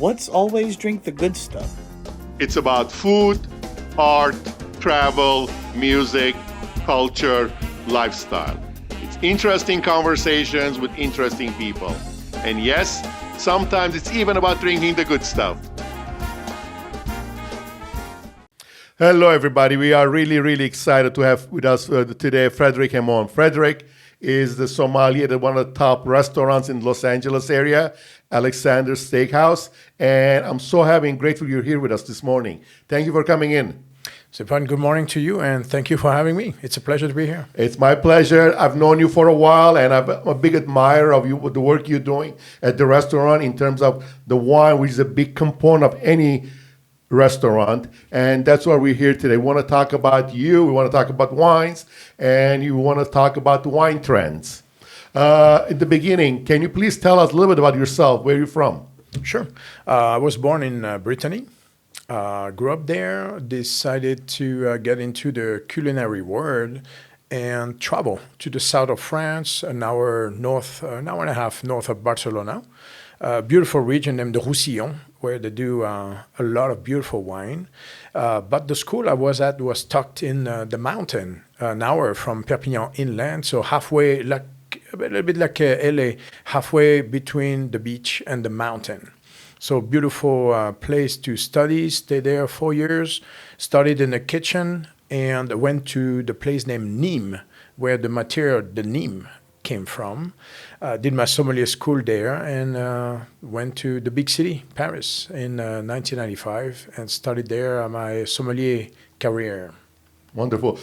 Let's always drink the good stuff. It's about food, art, travel, music, culture, lifestyle. It's interesting conversations with interesting people. And yes, sometimes it's even about drinking the good stuff. Hello, everybody. We are really excited to have with us today Frederick Andon. Frederick is the sommelier at one of the top restaurants in Los Angeles area, Alexander Steakhouse. And I'm so happy and grateful you're here with us this morning. Thank you for coming in. Stefan, good morning to you, and thank you for having me. It's a pleasure to be here. It's my pleasure. I've known you for a while, and I'm a big admirer of you, with the work you're doing at the restaurant in terms of the wine, which is a big component of any restaurant. And that's why we're here today. We want to talk about you. We want to talk about wines, and you want to talk about the wine trends. At the beginning, can you please tell us a little bit about yourself? Where are you from? Sure. I was born in Brittany. Grew up there, decided to get into the culinary world and travel to the south of France, an hour and a half north of Barcelona. A beautiful region named the Roussillon, where they do a lot of beautiful wine. But the school I was at was tucked in the mountain, an hour from Perpignan inland, so halfway, like a little bit like LA, halfway between the beach and the mountain. So beautiful place to study, stayed there 4 years, studied in the kitchen, and went to the place named Nîmes, where the material, the Nîmes, came from. Did my sommelier school there and went to the big city, Paris, in 1995 and started there my sommelier career. Wonderful.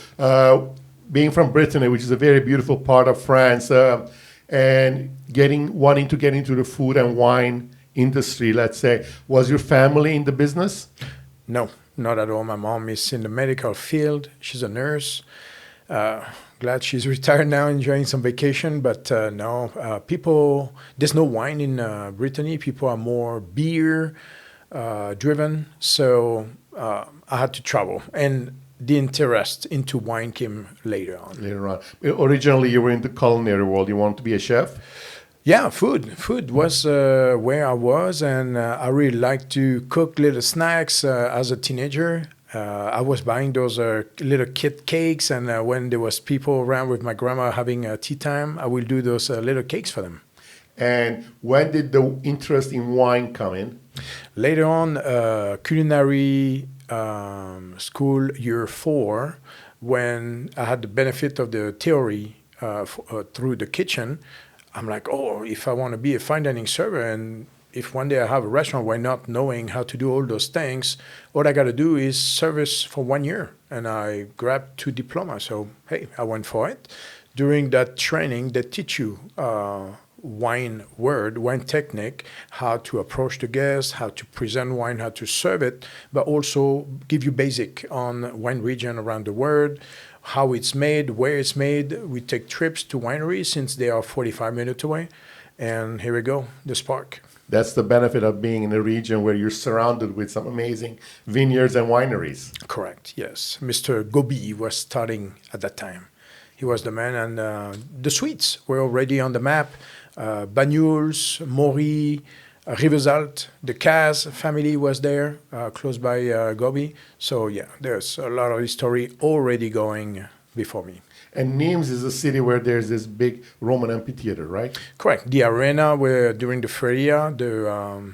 Being from Brittany, which is a very beautiful part of France, and wanting to get into the food and wine industry, let's say, was your family in the business? No, not at all. My mom is in the medical field. She's a nurse. Glad she's retired now, enjoying some vacation. But no, people, there's no wine in Brittany. People are more beer driven. So I had to travel. And the interest into wine came later on. Later on. Originally, you were in the culinary world. You wanted to be a chef? Yeah, food. Food was where I was, and I really liked to cook little snacks as a teenager. I was buying those little kit cakes, and when there was people around with my grandma having tea time, I will do those little cakes for them. And when did the interest in wine come in? Later on, culinary school year 4, when I had the benefit of the theory through the kitchen, I'm like, oh, if I want to be a fine dining server, and if one day I have a restaurant, why not, knowing how to do all those things? What I got to do is service for 1 year. And I grabbed 2 diplomas. So, hey, I went for it. During that training, they teach you wine technique, how to approach the guest, how to present wine, how to serve it, but also give you basic on wine region around the world, how it's made, where it's made. We take trips to wineries since they are 45 minutes away. And here we go, the spark. That's the benefit of being in a region where you're surrounded with some amazing vineyards and wineries. Correct, yes. Mr. Gobi was starting at that time. He was the man, and the sweets were already on the map. Banyuls, Maury, Rivesaltes, the Caz family was there, close by Gobi. So yeah, there's a lot of history already going before me. And Nîmes is a city where there's this big Roman amphitheater, right? Correct. The arena where during the feria, the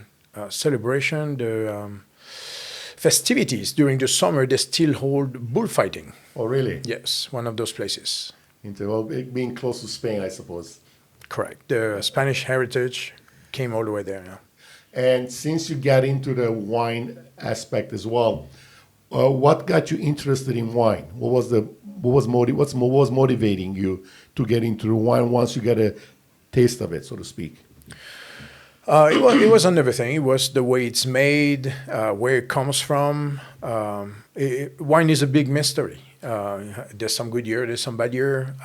celebration, the festivities during the summer, they still hold bullfighting. Oh, really? Yes, one of those places. Well, being close to Spain, I suppose. Correct. The Spanish heritage came all the way there now. And since you got into the wine aspect as well, what got you interested in wine? What was motivating you to get into the wine once you get a taste of it, so to speak? It was on everything. It was the way it's made, where it comes from. Wine is a big mystery. There's some good year, there's some bad year.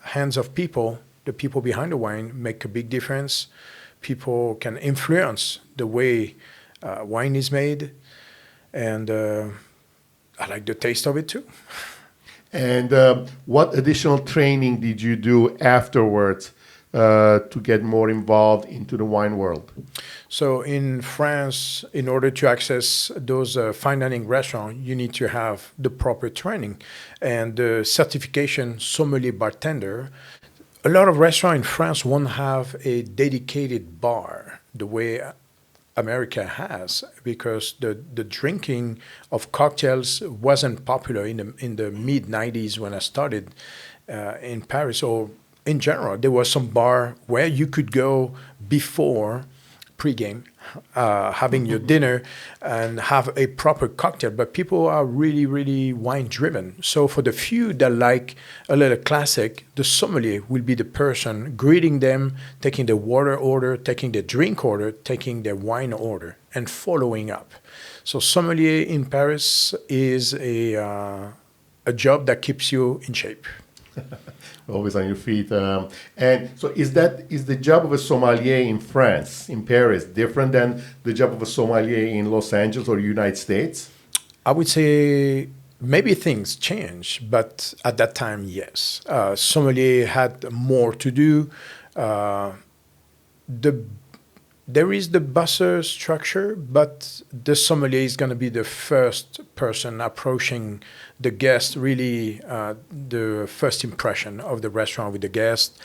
Hands of people, the people behind the wine, make a big difference. People can influence the way wine is made, and I like the taste of it too. And what additional training did you do afterwards to get more involved into the wine world? So in France, in order to access those fine dining restaurants, you need to have the proper training and the certification sommelier bartender. A lot of restaurants in France won't have a dedicated bar the way America has, because the drinking of cocktails wasn't popular in the mid 90s when I started in Paris, or in general. There was some bar where you could go before pregame, having your dinner and have a proper cocktail. But people are really, really wine driven. So for the few that like a little classic, the sommelier will be the person greeting them, taking the water order, taking the drink order, taking the wine order, and following up. So sommelier in Paris is a job that keeps you in shape. Always on your feet. And so is the job of a sommelier in France, in Paris, different than the job of a sommelier in Los Angeles or United States? I would say maybe things change, but at that time, yes. Sommelier had more to do. There is the buzzer structure, but the sommelier is going to be the first person approaching the guest, really the first impression of the restaurant with the guest.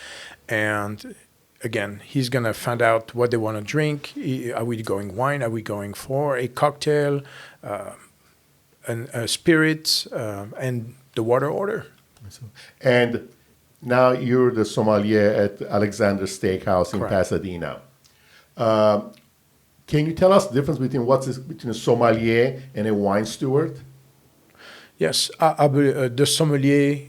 And again, he's going to find out what they want to drink. Are we going wine? Are we going for a cocktail, a spirit, and the water order? And now you're the sommelier at Alexander Steakhouse in Correct. Pasadena. Can you tell us the difference between between a sommelier and a wine steward? Yes, the sommelier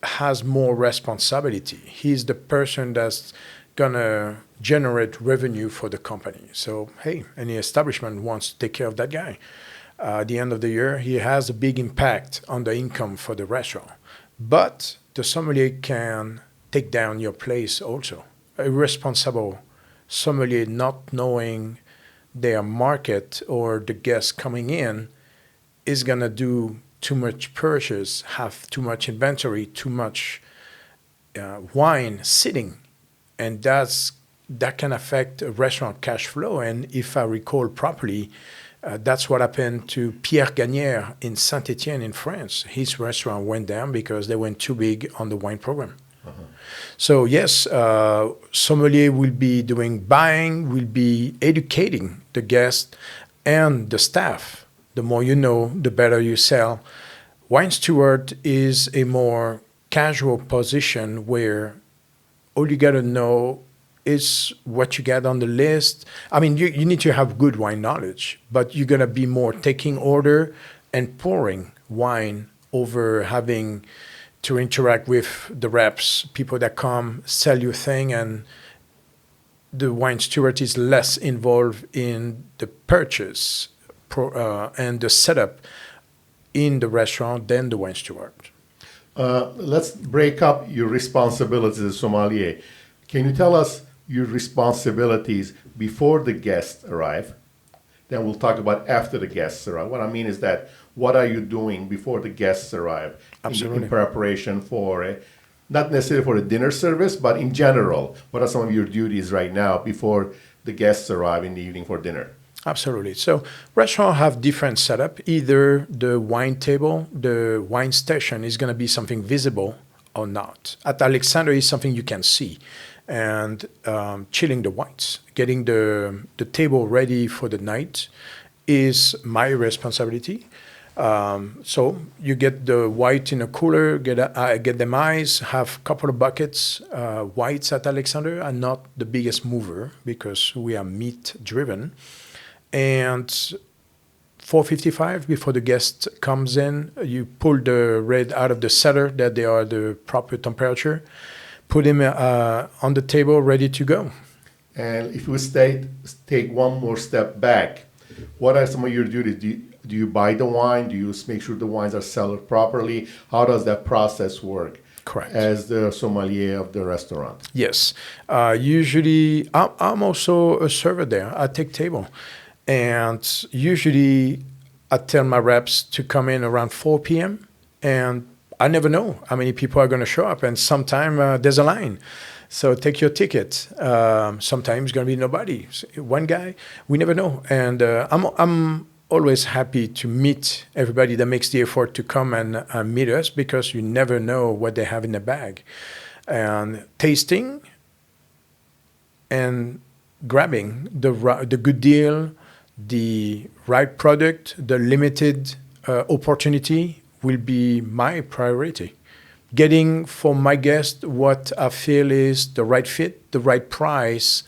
has more responsibility. He's the person that's gonna generate revenue for the company. So hey, any establishment wants to take care of that guy. At the end of the year, he has a big impact on the income for the restaurant. But the sommelier can take down your place also. A responsible sommelier, not knowing their market or the guests coming in, is going to do too much purchase, have too much inventory, too much wine sitting. And that can affect a restaurant cash flow. And if I recall properly, that's what happened to Pierre Gagnère in Saint-Étienne in France. His restaurant went down because they went too big on the wine program. Uh-huh. So yes, sommelier will be doing buying, will be educating the guest and the staff. The more you know, the better you sell. Wine steward is a more casual position where all you got to know is what you get on the list. I mean, you need to have good wine knowledge, but you're going to be more taking order and pouring wine over having to interact with the reps, people that come, sell your thing, and the wine steward is less involved in the purchase and the setup in the restaurant than the wine steward. Let's break up your responsibilities as sommelier. Can you tell us your responsibilities before the guests arrive? Then we'll talk about after the guests arrive. What I mean is that what are you doing before the guests arrive? Absolutely. In preparation for, not necessarily for a dinner service, but in general, what are some of your duties right now before the guests arrive in the evening for dinner? Absolutely. So restaurants have different setup. Either the wine table, the wine station is going to be something visible or not. At Alexander is something you can see. And chilling the wines, getting the table ready for the night is my responsibility. So you get the white in a cooler, get them ice, have a couple of buckets. Whites at Alexander are not the biggest mover because we are meat driven. And 4:55 before the guest comes in, you pull the red out of the cellar that they are the proper temperature. Put him on the table, ready to go. And if we take one more step back, what are some of your duties? Do you buy the wine? Do you make sure the wines are sold properly? How does that process work? Correct. As the sommelier of the restaurant? Yes. Usually, I'm also a server there. I take table. And usually, I tell my reps to come in around 4 p.m. and I never know how many people are going to show up, and sometimes there's a line. So take your ticket. Sometimes going to be nobody. One guy, we never know. And I'm always happy to meet everybody that makes the effort to come and meet us, because you never know what they have in the bag. And tasting and grabbing the good deal, the right product, the limited opportunity will be my priority. Getting for my guest what I feel is the right fit, the right price,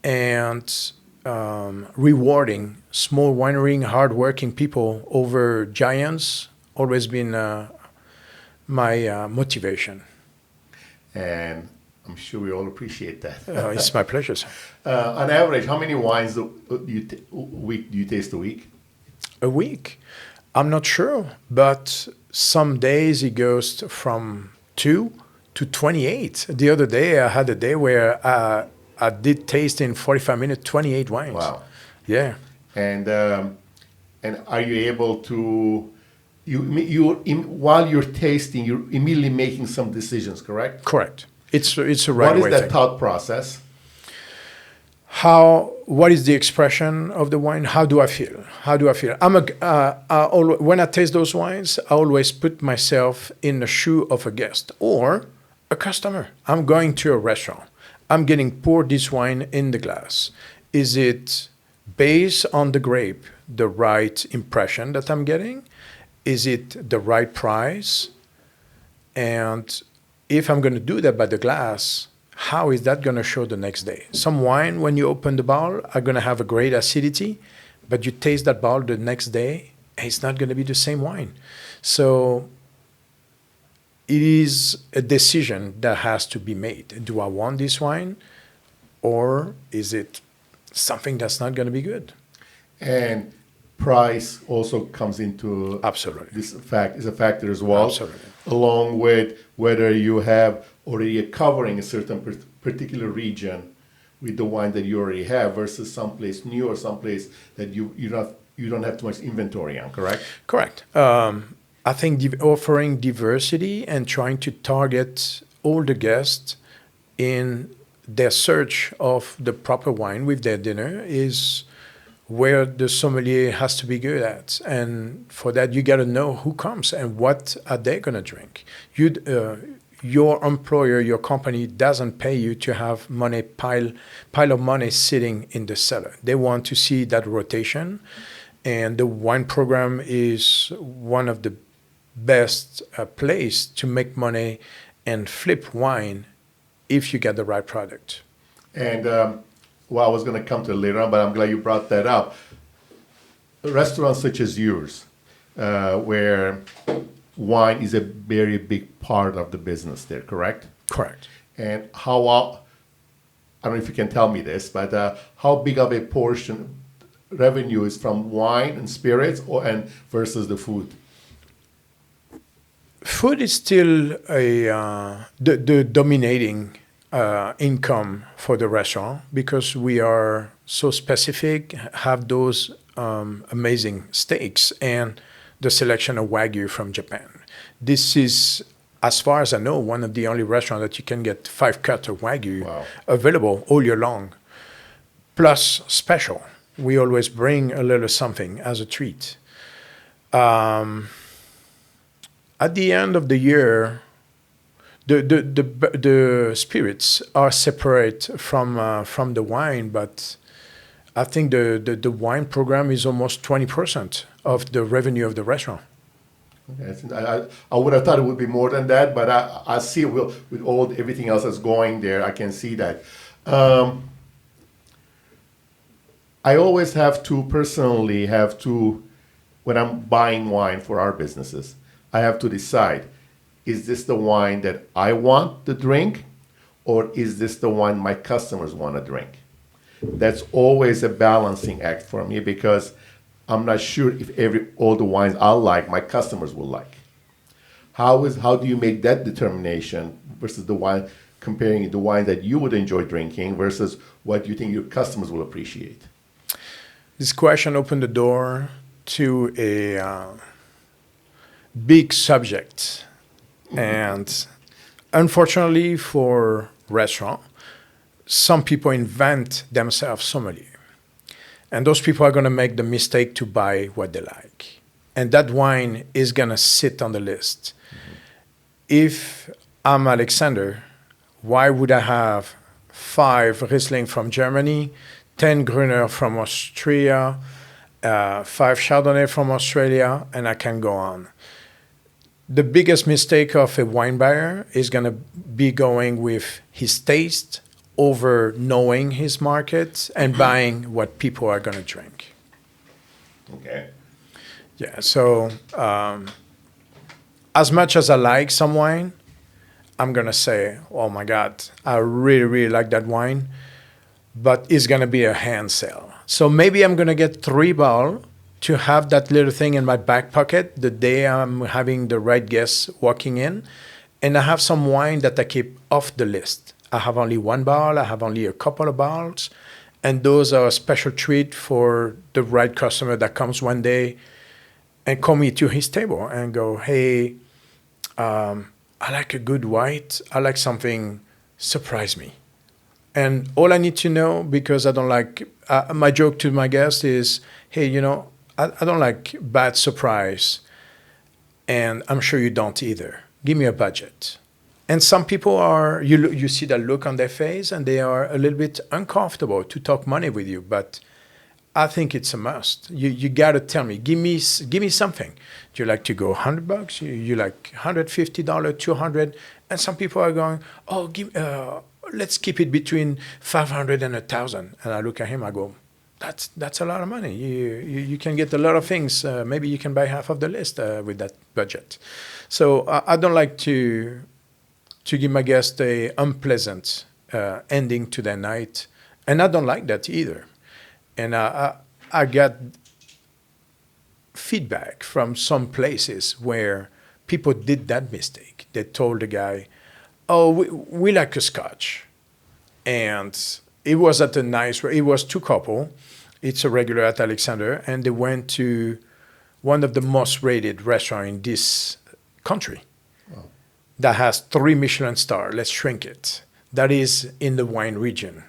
and rewarding small winery, hardworking people over giants, always been my motivation. And I'm sure we all appreciate that. It's my pleasure, sir. On average, how many wines do you taste a week? A week? I'm not sure, but some days it goes from 2 to 28. The other day I had a day where I did taste in 45 minutes 28 wines. Wow. Yeah. And are you able to while you're tasting, you're immediately making some decisions, correct? Correct. It's a right way. What is that thought process? What is the expression of the wine? How do I feel? When I taste those wines, I always put myself in the shoe of a guest or a customer. I'm going to a restaurant. I'm getting poured this wine in the glass. Is it based on the grape, the right impression that I'm getting? Is it the right price? And if I'm going to do that by the glass, how is that going to show the next day? Some wine, when you open the bottle, are going to have a great acidity, but you taste that bottle the next day, it's not going to be the same wine. So it is a decision that has to be made. Do I want this wine, or is it something that's not going to be good? And price also comes into Absolutely. This fact is a factor as well. Absolutely. Along with whether you have already covering a certain particular region with the wine that you already have versus someplace new or someplace that you don't have too much inventory on, correct? Correct. I think offering diversity and trying to target all the guests in their search of the proper wine with their dinner is where the sommelier has to be good at. And for that, you got to know who comes and what are they going to drink. Your employer, your company doesn't pay you to have pile of money sitting in the cellar. They want to see that rotation. And the wine program is one of the best place to make money and flip wine if you get the right product. And I was going to come to it later on, but I'm glad you brought that up. Restaurants such as yours, where wine is a very big part of the business there, correct? Correct. And I don't know if you can tell me this, but how big of a portion revenue is from wine and spirits and versus the food? Food is still the dominating income for the restaurant because we are so specific, have those amazing steaks and the selection of Wagyu from Japan. This is, as far as I know, one of the only restaurants that you can get 5 cuts of Wagyu available all year long, plus special. We always bring a little something as a treat. At the end of the year, the spirits are separate from the wine, but I think the wine program is almost 20% of the revenue of the restaurant. Okay. I would have thought it would be more than that, but I see it with everything else that's going there. I can see that. I always personally have to, when I'm buying wine for our businesses, I have to decide, is this the wine that I want to drink, or is this the wine my customers want to drink? That's always a balancing act for me because I'm not sure if all the wines I like, my customers will like. How do you make that determination versus the wine, comparing the wine that you would enjoy drinking versus what you think your customers will appreciate? This question opened the door to a big subject. And unfortunately for restaurant, some people invent themselves sommelier. And those people are going to make the mistake to buy what they like. And that wine is going to sit on the list. Mm-hmm. If I'm Alexander, why would I have 5 Riesling from Germany, 10 Gruner from Austria, 5 Chardonnay from Australia, and I can go on. The biggest mistake of a wine buyer is going to be going with his taste over knowing his market and buying what people are going to drink. Okay. Yeah, so as much as I like some wine, I'm going to say, oh my God, I really, really like that wine, but it's going to be a hand sale. So maybe I'm going to get 3 bottles to have that little thing in my back pocket the day I'm having the right guests walking in. And I have some wine that I keep off the list. I have only 1 bottle, I have only a couple of bottles, and those are a special treat for the right customer that comes one day and call me to his table and go, hey, I like a good white, I like something, surprise me. And all I need to know, because I don't like, my joke to my guests is, hey, you know, I don't like bad surprise, and I'm sure you don't either. Give me a budget. And some people are, you see that look on their face, and they are a little bit uncomfortable to talk money with you. But I think it's a must. You got to tell me, give me something. Do you like to go $100? You like $150, $200? And some people are going, oh, let's keep it between $500 and $1,000. And I look at him, I go, that's a lot of money. You can get a lot of things. Maybe you can buy half of the list with that budget. So I don't like to give my guests a unpleasant ending to their night, and I don't like that either. And I got feedback from some places where people did that mistake. They told the guy, "Oh, we like a Scotch," and it was at a nice. It was 2 couple. It's a regular at Alexander, and they went to one of the most rated restaurants in this country. Wow. That has 3 Michelin stars. Let's shrink it. That is in the wine region.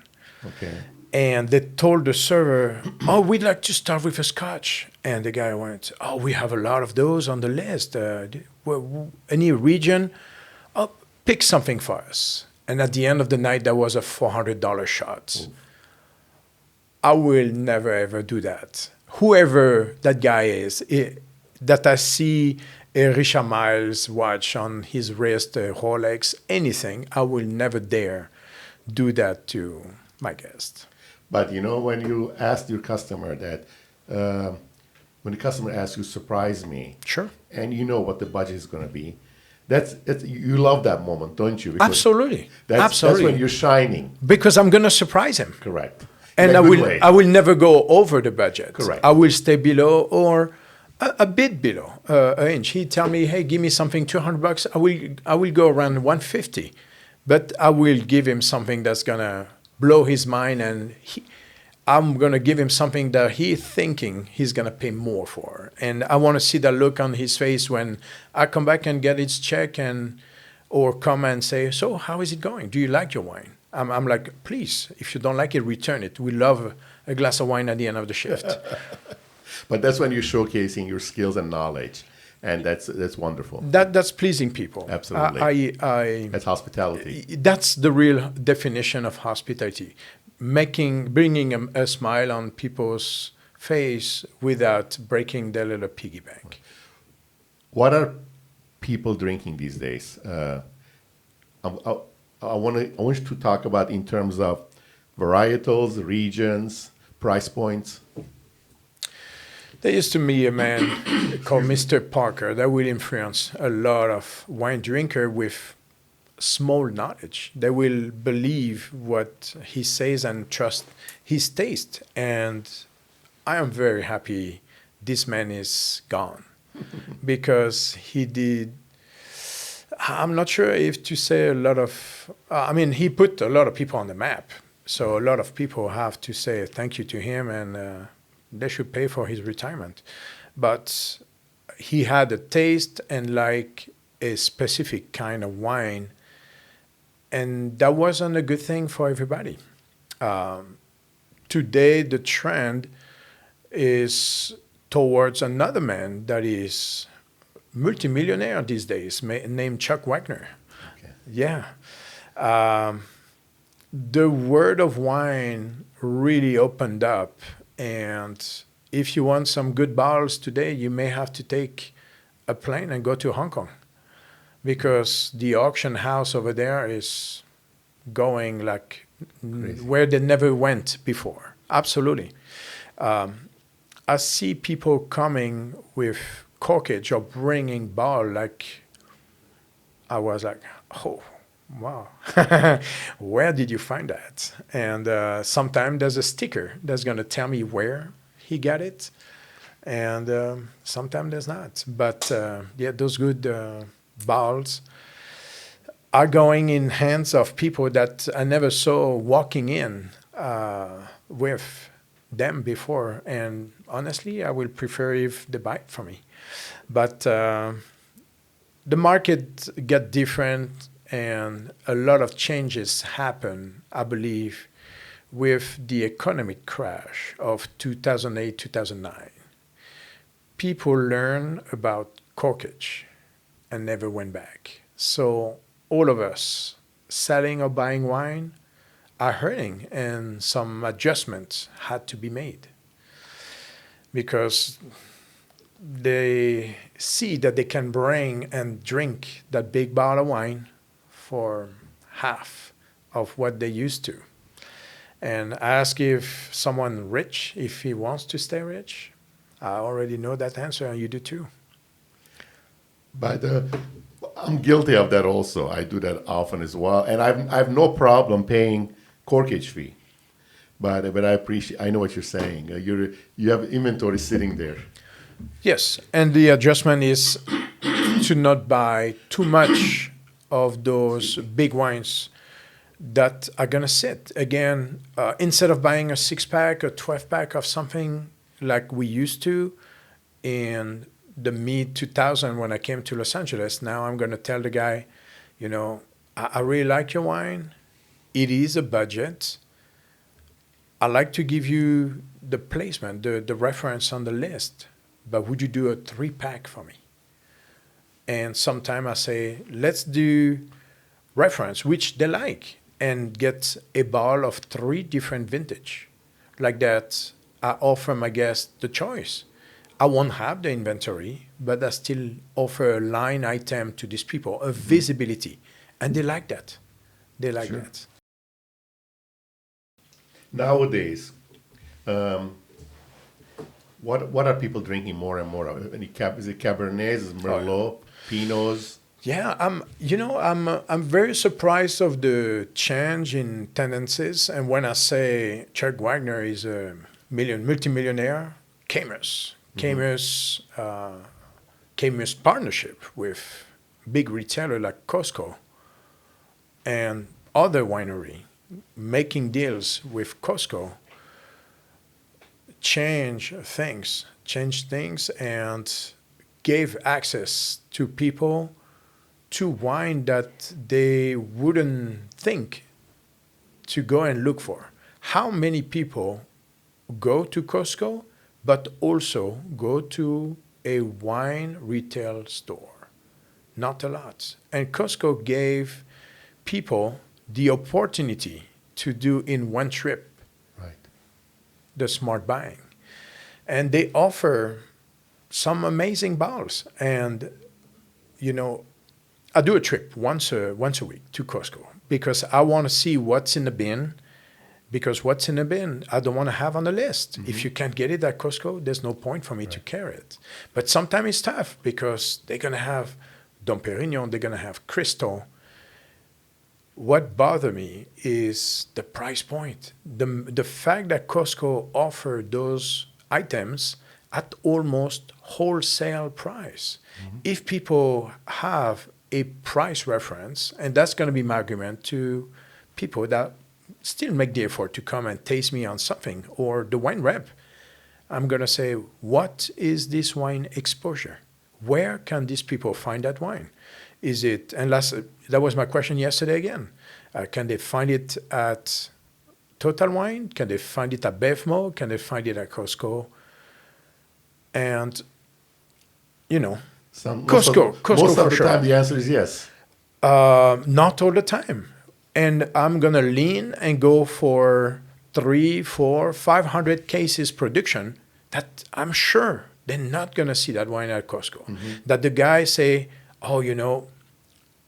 Okay. And they told the server, "Oh, we'd like to start with a Scotch." And the guy went, "Oh, we have a lot of those on the list. Any region? Oh, pick something for us." And at the end of the night, that was a $400 shot. Ooh. I will never, ever do that. Whoever that guy is, that I see a Richard Miles watch on his wrist, a Rolex, anything, I will never dare do that to my guest. But you know, when you ask your customer that, when the customer asks you, surprise me. Sure. And you know what the budget is going to be. You love that moment, don't you? Because absolutely. That's when you're shining. Because I'm going to surprise him. Correct. And I will never go over the budget. Correct. I will stay below or a bit below an inch. He tell me, hey, give me something $200. I will go around 150, but I will give him something that's gonna blow his mind, and I'm gonna give him something that he's thinking he's gonna pay more for. And I want to see that look on his face when I come back and get his check or come and say, so how is it going? Do you like your wine? I'm like, please, if you don't like it, return it. We love a glass of wine at the end of the shift. But that's when you're showcasing your skills and knowledge, and that's wonderful. That's pleasing people. Absolutely. That's hospitality. That's the real definition of hospitality. Bringing a smile on people's face without breaking their little piggy bank. What are people drinking these days? I want you to talk about in terms of varietals, regions, price points. There used to be a man called Mr. Parker that will influence a lot of wine drinker with small knowledge. They will believe what he says and trust his taste. And I am very happy this man is gone because he did. I'm not sure if to say a lot of, he put a lot of people on the map. So a lot of people have to say thank you to him, and they should pay for his retirement. But he had a taste and like a specific kind of wine And that wasn't a good thing for everybody. Today, the trend is towards another man that is multimillionaire these days, named Chuck Wagner. Okay. Yeah. The world of wine really opened up. And if you want some good bottles today, you may have to take a plane and go to Hong Kong, because the auction house over there is going like Crazy. where they never went before. Absolutely. I see people coming with corkage or bringing bottle like, I was like, oh, wow. Where did you find that? And sometimes there's a sticker that's going to tell me where he got it. And sometimes there's not. But yeah, those good bottles are going in hands of people that I never saw walking in with them before. And honestly, I will prefer if they buy it from me. But the market get different, and a lot of changes happen, I believe, with the economic crash of 2008, 2009. People learn about corkage and never went back. So all of us selling or buying wine are hurting, and some adjustments had to be made because they see that they can bring and drink that big bottle of wine for half of what they used to. And ask if someone rich, if he wants to stay rich. I already know that answer, and you do too. But I'm guilty of that also. I do that often as well, and I've no problem paying corkage fee. But I know what you're saying. You have inventory sitting there. Yes, and the adjustment is to not buy too much of those big wines that are going to sit. Again, instead of buying a 6-pack or 12-pack of something like we used to in the mid-2000 when I came to Los Angeles, now I'm going to tell the guy, you know, I really like your wine. It is a budget. I like to give you the placement, the reference on the list, but would you do a 3-pack for me? And sometime I say, let's do reference, which they like, and get a bottle of 3 different vintage. Like that, I offer my guests the choice. I won't have the inventory, but I still offer a line item to these people, a visibility. And they like that. They like Sure. that. Nowadays, what are people drinking more and more of? Is it Cabernets, is it Merlot, Pinots? Yeah, I'm very surprised of the change in tendencies. And when I say Chuck Wagner is a multimillionaire, Camus partnership with big retailer like Costco and other winery making deals with Costco changed things and gave access to people to wine that they wouldn't think to go and look for. How many people go to Costco, but also go to a wine retail store? Not a lot. And Costco gave people the opportunity to do in one trip Right. the smart buying. And they offer some amazing bottles. And, you know, I do a trip once a week to Costco because I want to see what's in the bin, because what's in the bin I don't want to have on the list. Mm-hmm. If you can't get it at Costco, there's no point for me to carry it. But sometimes it's tough because they're going to have Dom Perignon, they're going to have Crystal. What bothers me is the price point. The fact that Costco offer those items at almost wholesale price. Mm-hmm. If people have a price reference, and that's going to be my argument to people that still make the effort to come and taste me on something, or the wine rep, I'm going to say, what is this wine exposure? Where can these people find that wine? Is it, and that was my question yesterday again. Can they find it at Total Wine? Can they find it at Bevmo? Can they find it at Costco? And, Costco Most for of the sure. time, the answer is yes. Not all the time. And I'm going to lean and go for 300, 400, 500 cases production that I'm sure they're not going to see that wine at Costco. That the guy say, oh,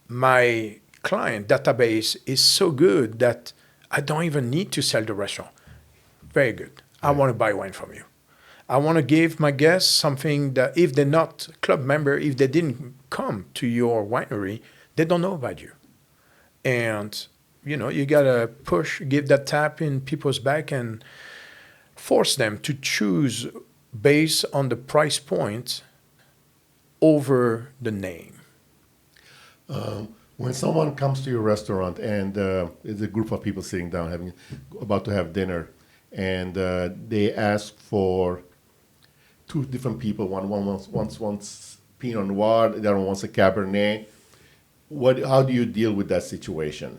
my client database is so good that I don't even need to sell the restaurant. Very good. I want to buy wine from you. I want to give my guests something that if they're not club member, if they didn't come to your winery, they don't know about you. And, you got to give that tap in people's back and force them to choose based on the price point over the name. When someone comes to your restaurant and there's a group of people sitting down about to have dinner, and they ask for two different people, one wants Pinot Noir, the other one wants a Cabernet. How do you deal with that situation?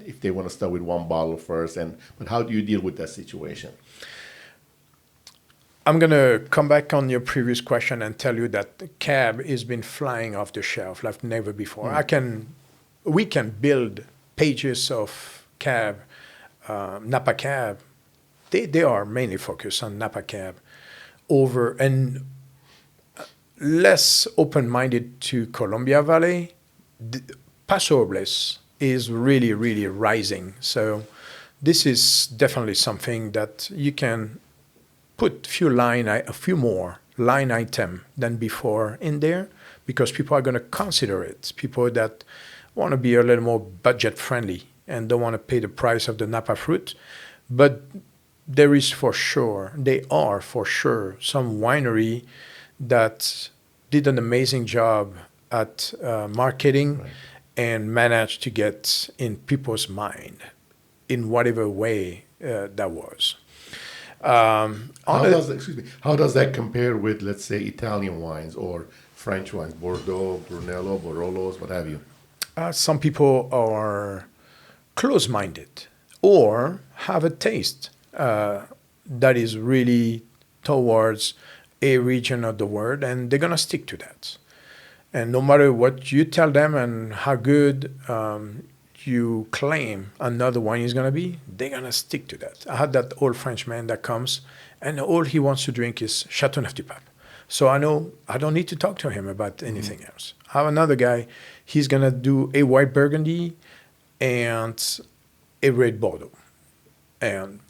If they want to start with one bottle first, but how do you deal with that situation? I'm going to come back on your previous question and tell you that Cab has been flying off the shelf like never before. We can build pages of Cab, Napa Cab. They are mainly focused on Napa Cab and less open-minded to Columbia Valley. Paso Robles is really, really rising. So this is definitely something that you can put a few more line item than before in there, because people are going to consider it. People that want to be a little more budget friendly and don't want to pay the price of the Napa fruit. But there are for sure some winery that did an amazing job at marketing and managed to get in people's mind in whatever way that was. How does that compare with, let's say, Italian wines or French wines, Bordeaux, Brunello, Barolos, what have you? Some people are close-minded or have a taste that is really towards a region of the world, and they're going to stick to that. And no matter what you tell them and how good you claim another wine is going to be, they're going to stick to that. I had that old Frenchman that comes, and all he wants to drink is Châteauneuf-du-Pape. So I know I don't need to talk to him about anything else. I have another guy, he's going to do a white Burgundy and a red Bordeaux. And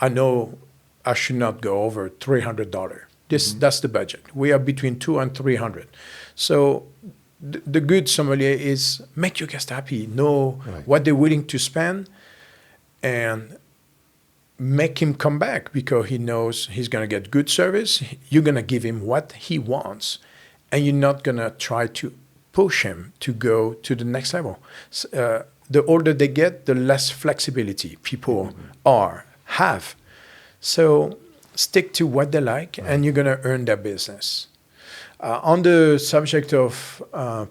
I know I should not go over $300. That's the budget. We are between $200 and $300. So the good sommelier is make your guest happy, know what they're willing to spend, and make him come back, because he knows he's going to get good service. You're going to give him what he wants, and you're not going to try to push him to go to the next level. The older they get, the less flexibility people have. So stick to what they like, and you're going to earn their business. On the subject of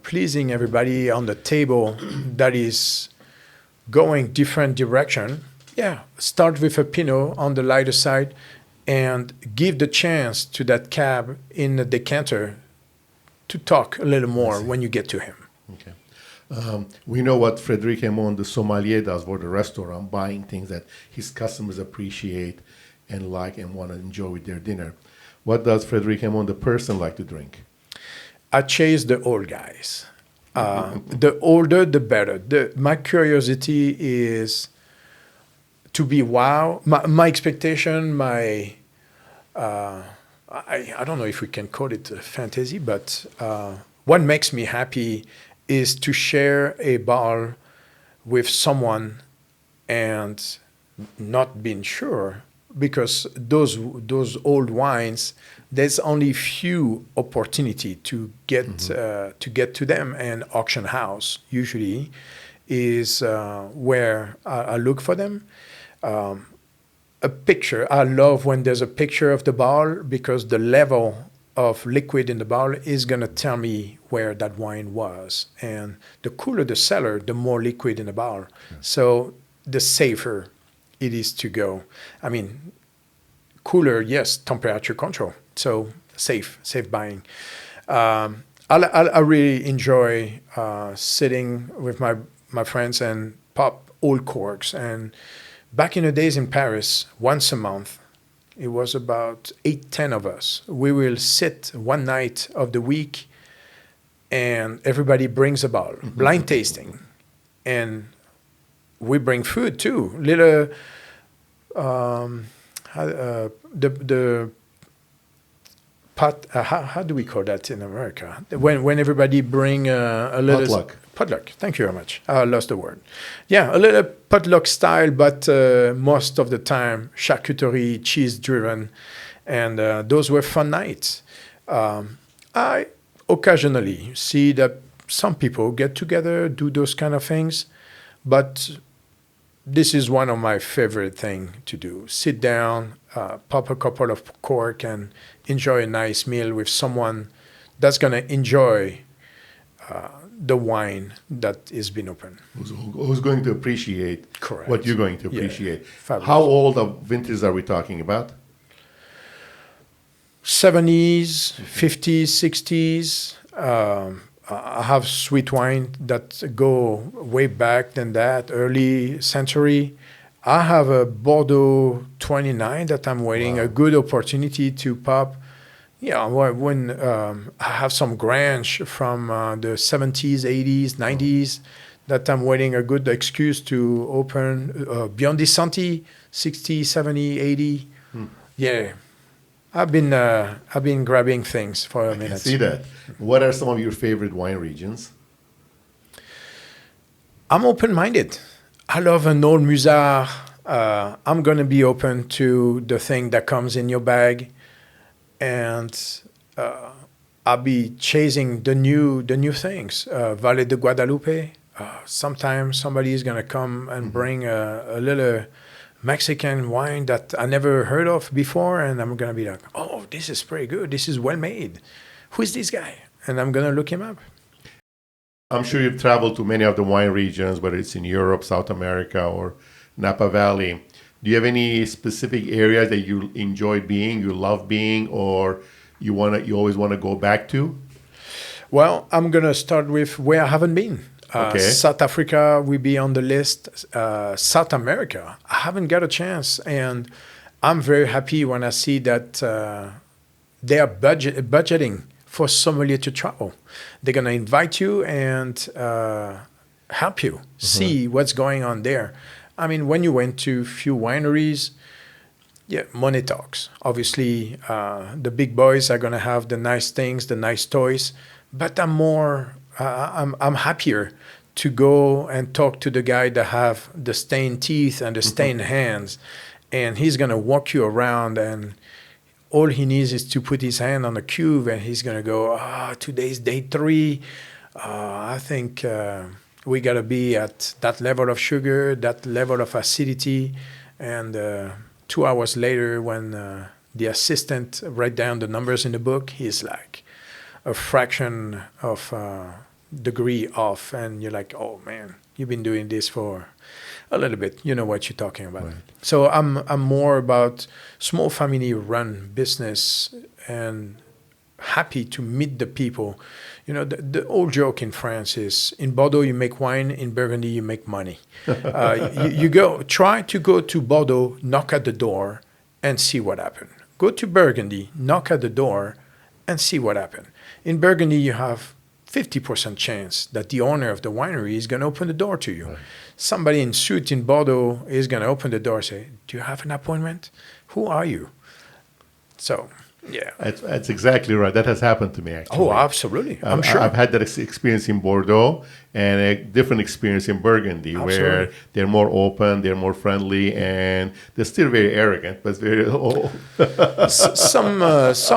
pleasing everybody on the table that is going different direction, start with a Pinot on the lighter side and give the chance to that cab in the decanter to talk a little more when you get to him. Okay. We know what Frederick Andon, the sommelier, does for the restaurant, buying things that his customers appreciate and like and want to enjoy with their dinner. What does Frederick Andon, the person, like to drink? I chase the old guys. The older, the better. My curiosity is to be wow. My expectation, I don't know if we can call it a fantasy, but what makes me happy is to share a bottle with someone and not being sure, because those old wines, there's only few opportunity to get to them, and auction house usually is where I look for them. A picture, I love when there's a picture of the bottle, because the level of liquid in the bottle is going to tell me where that wine was. And the cooler the cellar, the more liquid in the bottle. So the safer it is to go. I mean, cooler, yes, temperature control. So safe buying. I really enjoy sitting with my friends and pop old corks. And back in the days in Paris, once a month, it was about 8-10 of us. We will sit one night of the week, and everybody brings a bottle, blind tasting, and we bring food too. Little the pot. How do we call that in America? When everybody bring a little Potluck. Potluck. Thank you very much. I lost the word. Yeah, a little potluck style, but most of the time charcuterie, cheese driven, and those were fun nights. I occasionally see that some people get together, do those kind of things, but this is one of my favorite things to do. Sit down, pop a couple of cork, and enjoy a nice meal with someone that's going to enjoy the wine that has been opened. Who's going to appreciate Correct. what you're going to appreciate. Fabulous. How old of vintages are we talking about? 70s, 50s, 60s. I have sweet wine that go way back than that, early century. I have a Bordeaux 29 that I'm waiting a good opportunity to pop. Yeah, when I have some Grange from the 70s, 80s, 90s that I'm waiting a good excuse to open. Biondi Santi, 60, 70, 80. Yeah. I've been grabbing things for a minute. I see that. What are some of your favorite wine regions? I'm open-minded. I love an old Musard. I'm going to be open to the thing that comes in your bag. And I'll be chasing the new things. Valle de Guadalupe. Sometimes somebody is going to come and bring a little Mexican wine that I never heard of before, and I'm going to be like, oh, this is pretty good. This is well made. Who is this guy? And I'm going to look him up. I'm sure you've traveled to many of the wine regions, whether it's in Europe, South America, or Napa Valley. Do you have any specific areas that you enjoy being, you love being, or you always want to go back to? Well, I'm going to start with where I haven't been. Okay. South Africa will be on the list. South America, I haven't got a chance. And I'm very happy when I see that they are budgeting for sommelier to travel. They're going to invite you and help you see what's going on there. I mean, when you went to a few wineries, yeah, money talks. Obviously, the big boys are going to have the nice things, the nice toys. But I'm happier to go and talk to the guy that have the stained teeth and the stained hands, and he's going to walk you around, and all he needs is to put his hand on the cube, and he's going to go, today's day 3. I think we got to be at that level of sugar, that level of acidity, and 2 hours later when the assistant write down the numbers in the book, he's like a fraction of degree off, and you're like, oh man, you've been doing this for a little bit. You know what you're talking about. Right. So I'm more about small family run business and happy to meet the people. You know, the old joke in France is, in Bordeaux you make wine, in Burgundy you make money. Try to go to Bordeaux, knock at the door, and see what happens. Go to Burgundy, knock at the door, and see what happens. In Burgundy you have 50% chance that the owner of the winery is going to open the door to you. Right. Somebody in suit in Bordeaux is going to open the door and say, do you have an appointment? Who are you? So, yeah. That's exactly right. That has happened to me, actually. Oh, absolutely. I'm sure. I've had that experience in Bordeaux and a different experience in Burgundy, absolutely, where they're more open, they're more friendly, and they're still very arrogant, but very Some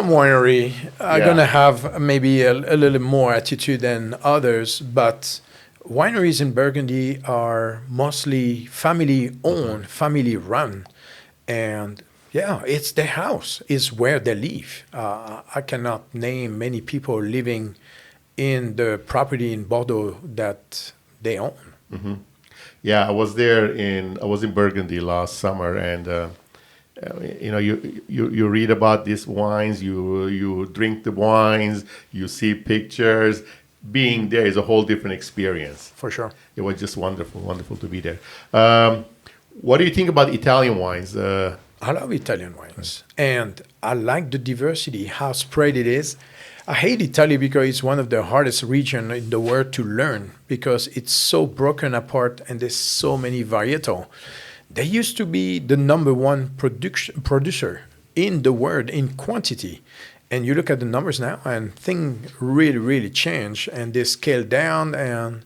winery are going to have maybe a little more attitude than others, but wineries in Burgundy are mostly family-owned, family-run, and yeah, it's their house. It's where they live. I cannot name many people living in the property in Bordeaux that they own. Yeah, I was in Burgundy last summer, and you read about these wines, you drink the wines, you see pictures. Being there is a whole different experience. For sure. It was just wonderful to be there. What do you think about Italian wines? I love Italian wines, and I like the diversity, how spread it is. I hate Italy because it's one of the hardest regions in the world to learn because it's so broken apart and there's so many varietal. They used to be the number one producer in the world in quantity. And you look at the numbers now and things really, really change and they scale down, and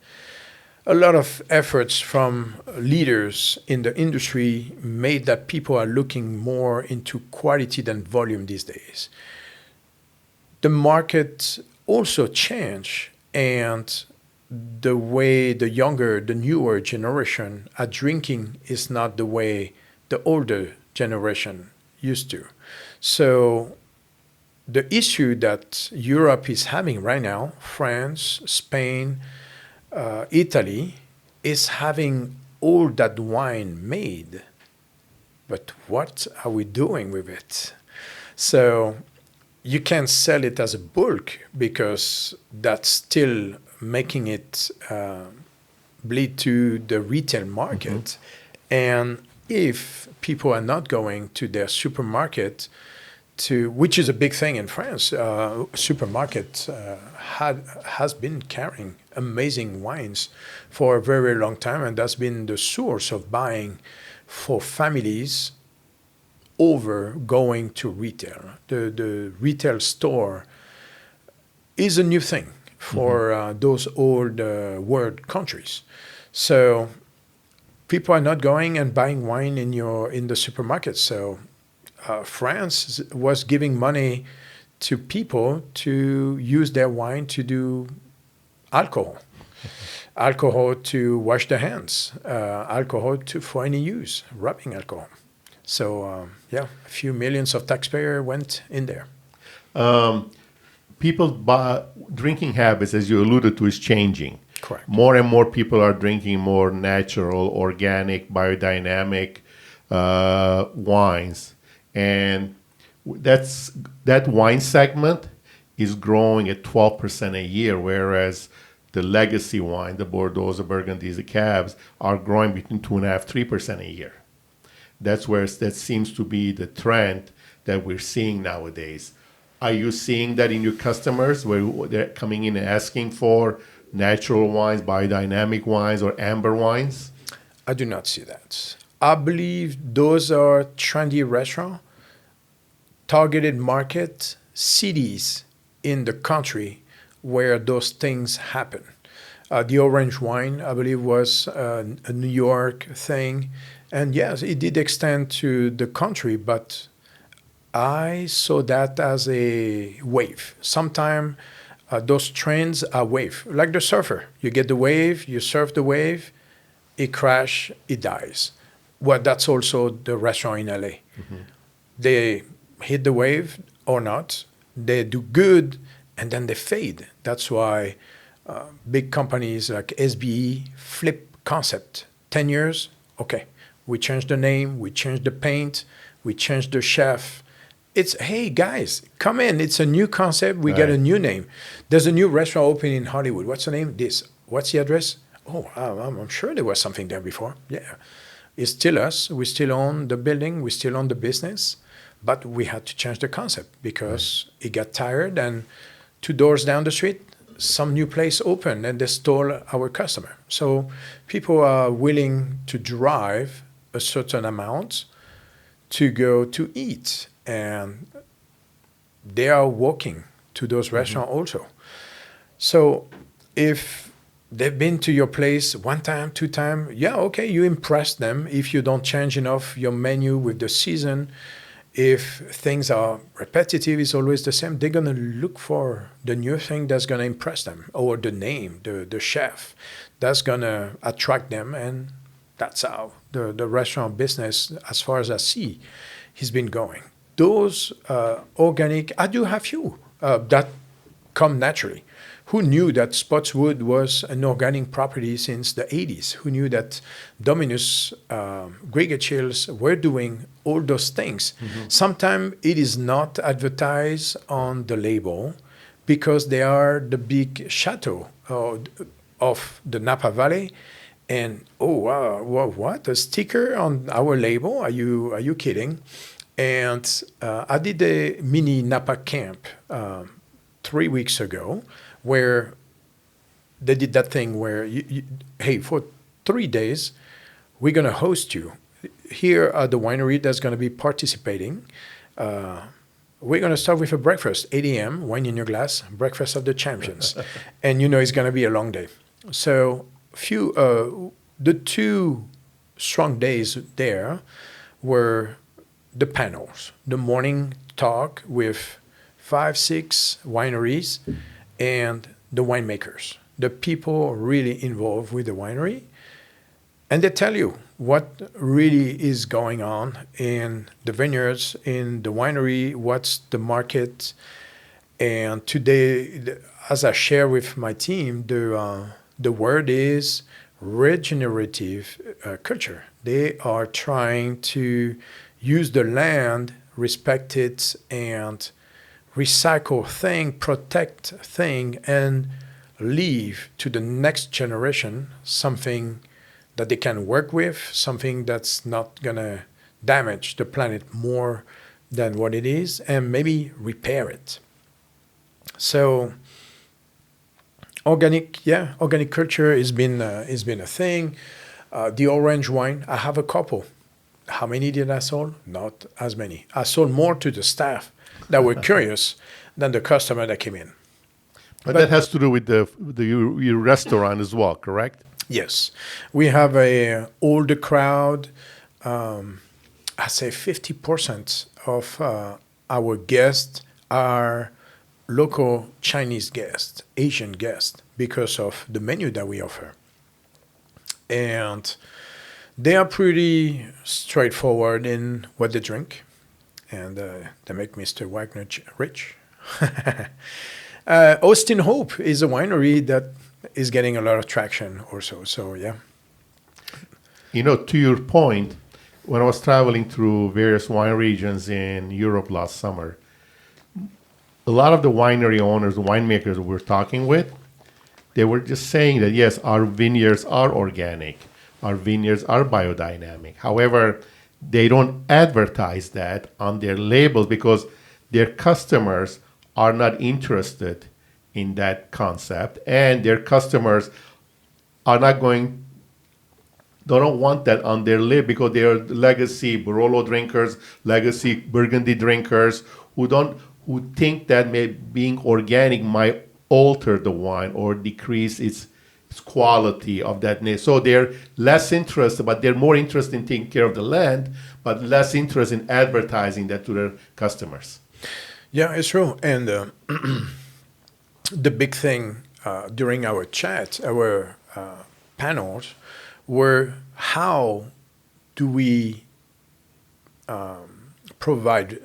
a lot of efforts from leaders in the industry made that people are looking more into quality than volume these days. The market also changed, and the way the newer generation are drinking is not the way the older generation used to. So the issue that Europe is having right now, France, Spain, Italy, is having all that wine made. But what are we doing with it? So you can't sell it as a bulk because that's still making it bleed to the retail market. And if people are not going to their supermarket, which is a big thing in France, supermarket has been carrying amazing wines for a very long time, and that's been the source of buying for families over going to retail. The retail store is a new thing for those old world countries. So people are not going and buying wine in the supermarket. So France was giving money to people to use their wine to do alcohol to wash their hands, alcohol for any use, rubbing alcohol. So a few millions of taxpayers went in there. People's drinking habits, as you alluded to, is changing. Correct. More and more people are drinking more natural, organic, biodynamic wines. And that wine segment is growing at 12% a year, whereas the legacy wine, the Bordeaux, the Burgundies, the Cabs, are growing between 2.5%, 3% a year. That seems to be the trend that we're seeing nowadays. Are you seeing that in your customers, where they're coming in and asking for natural wines, biodynamic wines, or amber wines? I do not see that. I believe those are trendy restaurants, targeted market, cities in the country where those things happen. The orange wine, I believe, was a New York thing. And yes, it did extend to the country, but I saw that as a wave. Sometimes those trends are wave, like the surfer. You get the wave, you surf the wave, it crash, it dies. Well, that's also the restaurant in LA. They hit the wave or not, they do good, and then they fade. That's why big companies like SBE flip concept. 10 years, okay, we change the name, we change the paint, we change the chef. It's, hey, guys, come in. It's a new concept. We get a new name. There's a new restaurant opening in Hollywood. What's the name? This. What's the address? Oh, I'm sure there was something there before. Yeah. It's still us. We still own the building. We still own the business. But we had to change the concept because it got tired. And 2 doors down the street, some new place opened and they stole our customer. So people are willing to drive a certain amount to go to eat. And they are walking to those restaurants also. So if they've been to your place 1 time, 2 times, yeah, okay, you impress them. If you don't change enough your menu with the season, if things are repetitive, it's always the same, they're going to look for the new thing that's going to impress them, or the name, the chef, that's going to attract them. And that's how the restaurant business, as far as I see, has been going. Those organic, I do have few that come naturally, Who knew that Spotswood was an organic property since the 80s? Who knew that Dominus, Gregor Chills were doing all those things? Sometimes it is not advertised on the label because they are the big chateau of the Napa Valley. And oh wow, what a sticker on our label? Are you kidding? And I did a mini Napa camp 3 weeks ago, where they did that thing where hey, for 3 days we're gonna host you. Here are the winery that's gonna be participating. We're gonna start with a breakfast, 8 a.m. wine in your glass, breakfast of the champions, and it's gonna be a long day. So the 2 strong days there were the panels, the morning talk with 5-6 wineries and the winemakers, the people really involved with the winery. And they tell you what really is going on in the vineyards, in the winery, what's the market. And today, as I share with my team, the word is regenerative culture. They are trying to use the land, respect it, and recycle thing, protect thing, and leave to the next generation something that they can work with, something that's not gonna damage the planet more than what it is, and maybe repair it. So organic culture has been a thing. The orange wine, I have a couple. How many did I sold? Not as many. I sold more to the staff that were curious than the customer that came in. But that has to do with your restaurant as well, correct? Yes, we have a older crowd. I say 50% of our guests are local Chinese guests, Asian guests, because of the menu that we offer. And they are pretty straightforward in what they drink, and they make Mr. Wagner rich. Austin Hope is a winery that is getting a lot of traction also, so yeah. To your point, when I was traveling through various wine regions in Europe last summer, a lot of the winery owners, the winemakers we're talking with, they were just saying that, yes, our vineyards are organic, our vineyards are biodynamic. However, they don't advertise that on their labels because their customers are not interested in that concept, and their customers are they don't want that on their label because they are legacy Barolo drinkers, legacy Burgundy drinkers who think that being organic might alter the wine or decrease its quality of that name. So they're less interested, but they're more interested in taking care of the land, but less interested in advertising that to their customers. Yeah, it's true. And the big thing during our chat, our panels, were how do we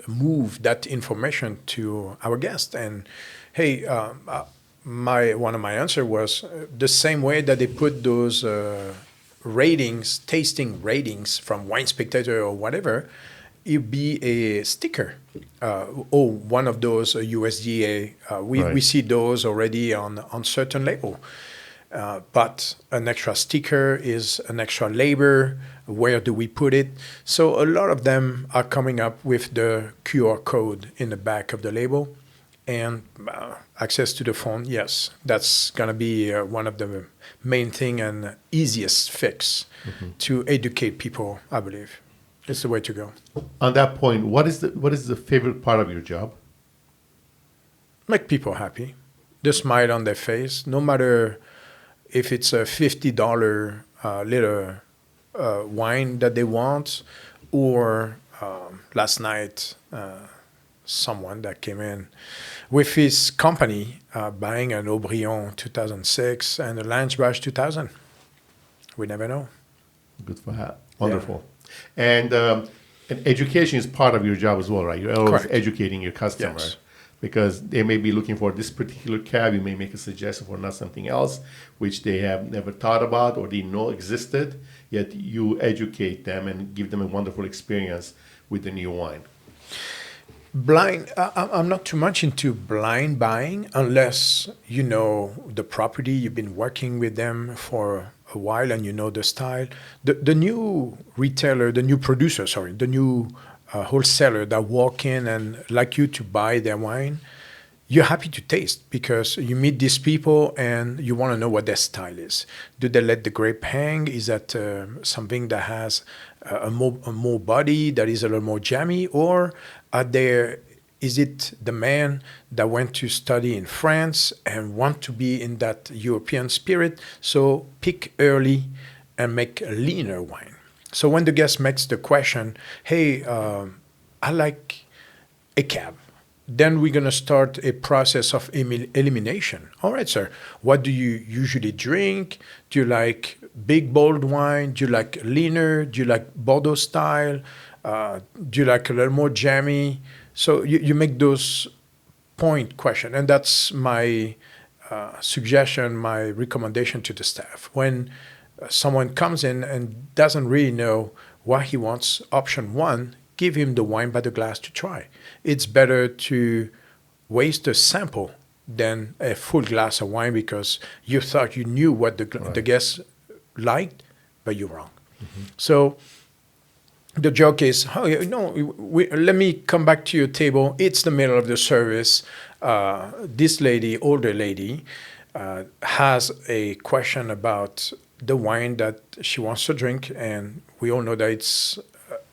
move that information to our guests? And hey, one of my answer was the same way that they put those ratings, tasting ratings from Wine Spectator or whatever, it'd be a sticker or one of those USDA. We see those already on certain label. But an extra sticker is an extra labor. Where do we put it? So a lot of them are coming up with the QR code in the back of the label. And access to the phone, yes, that's going to be one of the main thing and easiest fix to educate people, I believe. It's the way to go. On that point, what is the favorite part of your job? Make people happy. The smile on their face, no matter if it's a $50 liter wine that they want, or last night someone that came in with his company buying an Aubryon 2006 and a Langebache 2000. We never know. Good for that. Wonderful. Yeah. And education is part of your job as well, right? You're always educating your customer. Yes. because they may be looking for this particular cab. You may make a suggestion for not something else, which they have never thought about or didn't know existed. Yet you educate them and give them a wonderful experience with the new wine. I'm not too much into blind buying unless you know the property, you've been working with them for a while and you know the style. The new retailer, the new producer, sorry, the new wholesaler that walk in and like you to buy their wine, you're happy to taste because you meet these people and you want to know what their style is. Do they let the grape hang? Is that something that has a more body, that is a little more jammy? Or is it the man that went to study in France and want to be in that European spirit? So pick early and make a leaner wine. So when the guest makes the question, hey, I like a cab, then we're going to start a process of elimination. All right, sir, what do you usually drink? Do you like big, bold wine? Do you like leaner? Do you like Bordeaux style? Do you like a little more jammy? So you make those point question. And that's my suggestion, my recommendation to the staff. When someone comes in and doesn't really know what he wants, option one, give him the wine by the glass to try. It's better to waste a sample than a full glass of wine because you thought you knew what the guest liked, but you're wrong. Mm-hmm. So the joke is, let me come back to your table. It's the middle of the service. This lady, older lady, has a question about the wine that she wants to drink, and we all know that it's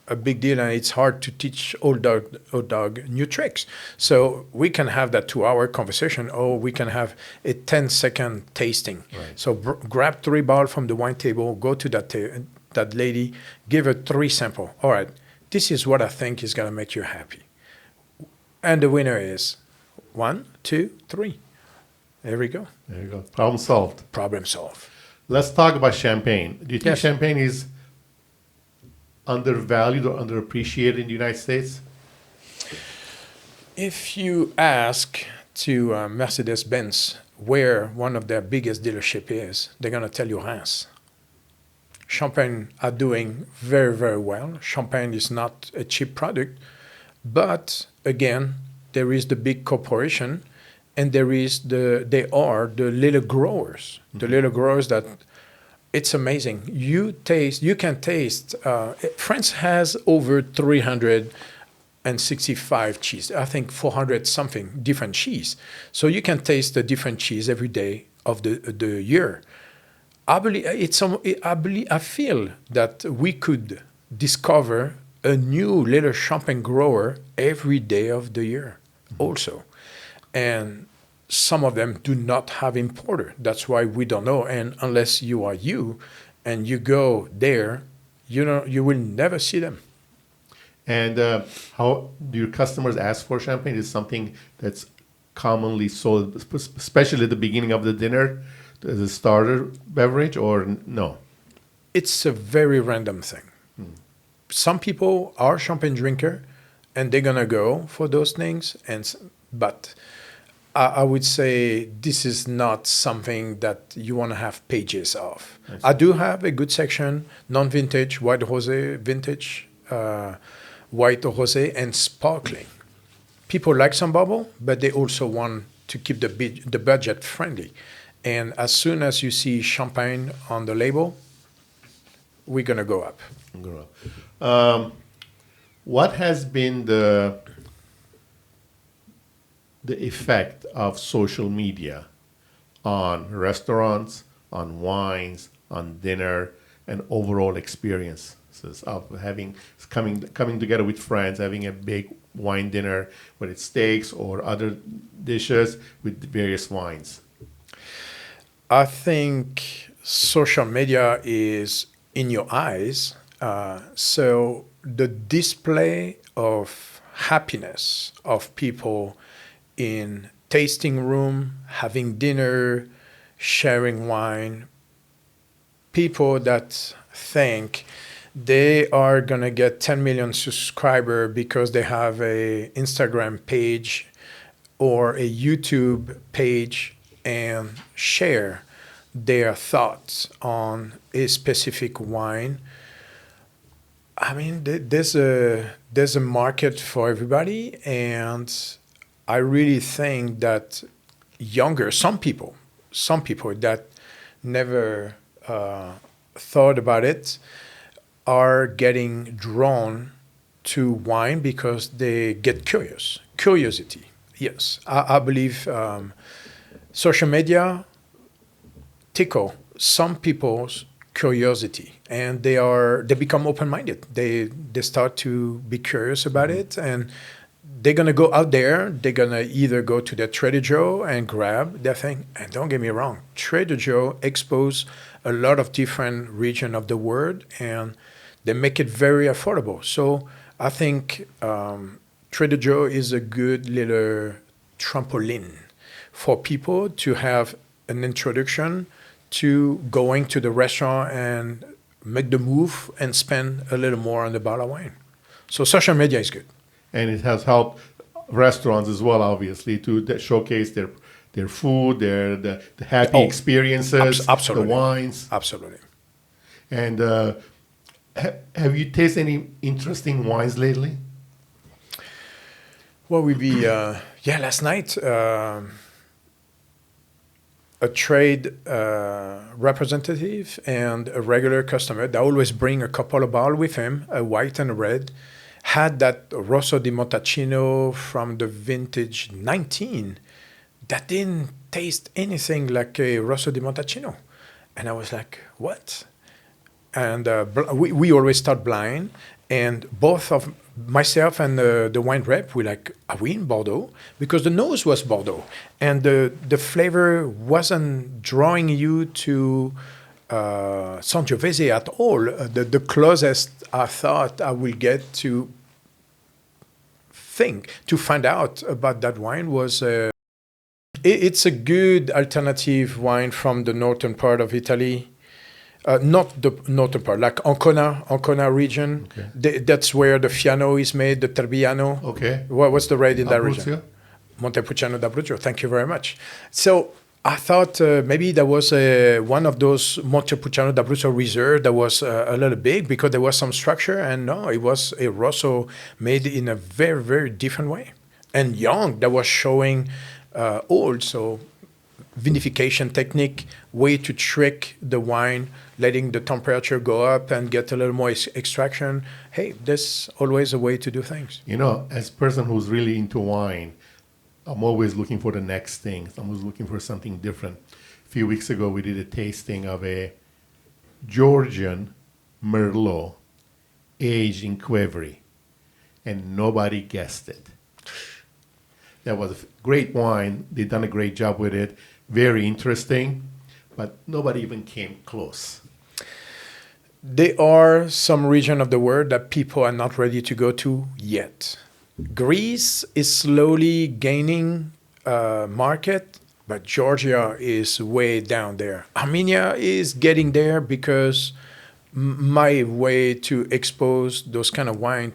a big deal and it's hard to teach old dog new tricks. So we can have that 2-hour conversation, or we can have a 10-second tasting. Right. So grab 3 bottles from the wine table, go to that lady, give her 3 samples. All right, this is what I think is going to make you happy. And the winner is 1, 2, 3. There we go. There you go. Problem solved. Problem solved. Let's talk about champagne. Do you think champagne is undervalued or underappreciated in the United States? If you ask to Mercedes-Benz where one of their biggest dealership is, they're going to tell you Reims. Champagne are doing very, very well. Champagne is not a cheap product, but again, there is the big corporation, and they are the little growers. Mm-hmm. The little growers that it's amazing. You can taste. France has over 365 cheese. I think 400 something different cheese. So you can taste the different cheese every day of the year. I feel that we could discover a new little champagne grower every day of the year also. And some of them do not have importer. That's why we don't know. And unless you are and you go there, you will never see them. And how do your customers ask for champagne? Is it something that's commonly sold, especially at the beginning of the dinner, as a starter beverage, or no? It's a very random thing. Some people are champagne drinker, and they're gonna go for those things. But I would say this is not something that you want to have pages of. I do have a good section: non-vintage, white rosé, vintage, white rosé, and sparkling. People like some bubble, but they also want to keep the budget friendly. And as soon as you see champagne on the label, we're going to go up. What has been the effect of social media on restaurants, on wines, on dinner, and overall experiences of coming together with friends, having a big wine dinner, whether it's steaks or other dishes with various wines? I think social media is in your eyes. So the display of happiness of people in tasting room, having dinner, sharing wine, people that think they are going to get 10 million subscribers because they have a Instagram page or a YouTube page and share their thoughts on a specific wine, I mean, there's a market for everybody, and I really think that some people that never thought about it are getting drawn to wine because they get curiosity. Yes, I believe social media tickle some people's curiosity, and they become open-minded. They start to be curious about it, and they're gonna go out there. They're gonna either go to the Trader Joe and grab their thing. And don't get me wrong, Trader Joe expose a lot of different region of the world, and they make it very affordable. So I think Trader Joe is a good little trampoline for people to have an introduction to going to the restaurant and make the move and spend a little more on the bottle of wine. So social media is good. And it has helped restaurants as well, obviously, to showcase their food, the happy experiences, absolutely. the wines. Absolutely. And have you tasted any interesting wines lately? Well, last night, a trade representative and a regular customer that always bring a couple of bottles with him, a white and a red, had that Rosso di Montalcino from the vintage 19 that didn't taste anything like a Rosso di Montalcino. And I was like, what? And we always start blind, and both of myself and the wine rep, we're like, are we in Bordeaux? Because the nose was Bordeaux, and the flavor wasn't drawing you to Sangiovese at all. The closest I thought I will get to find out about that wine was it's a good alternative wine from the northern part of Italy. Not the northern part, like Ancona region. Okay. That's where the Fiano is made, the Trebbiano. Okay. What's the red in that Abruzzo? region? Montepulciano d'Abruzzo. Thank you very much. So I thought maybe there was one of those Montepulciano d'Abruzzo reserve that was a little big because there was some structure, and no, it was a Rosso made in a very, very different way. And young, that was showing old, so vinification technique, way to trick the wine, letting the temperature go up and get a little more extraction. Hey, there's always a way to do things. You know, as a person who's really into wine, I'm always looking for the next thing. I'm always looking for something different. A few weeks ago, we did a tasting of a Georgian Merlot aged in Culinary, and nobody guessed it. That was a great wine. They've done a great job with it. Very interesting, but nobody even came close. There are some region of the world that people are not ready to go to yet. Greece is slowly gaining market, but Georgia is way down there. Armenia is getting there because my way to expose those kind of wine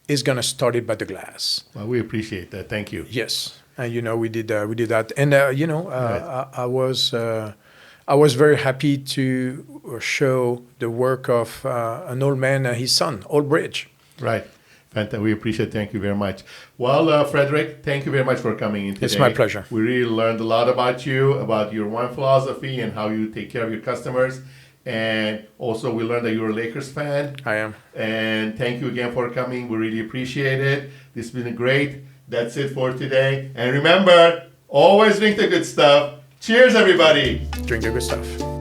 is going to start it by the glass. Well, we appreciate that. Thank you. Yes. And we did that, and right. I was very happy to show the work of an old man and his son, Old Bridge. Right, fantastic. We appreciate it. Thank you very much. Well, Frederick, thank you very much for coming in today. It's my pleasure. We really learned a lot about you, about your wine philosophy, and how you take care of your customers. And also, we learned that you're a Lakers fan. I am. And thank you again for coming. We really appreciate it. This has been great. That's it for today. And remember, always drink the good stuff. Cheers, everybody. Drink the good stuff.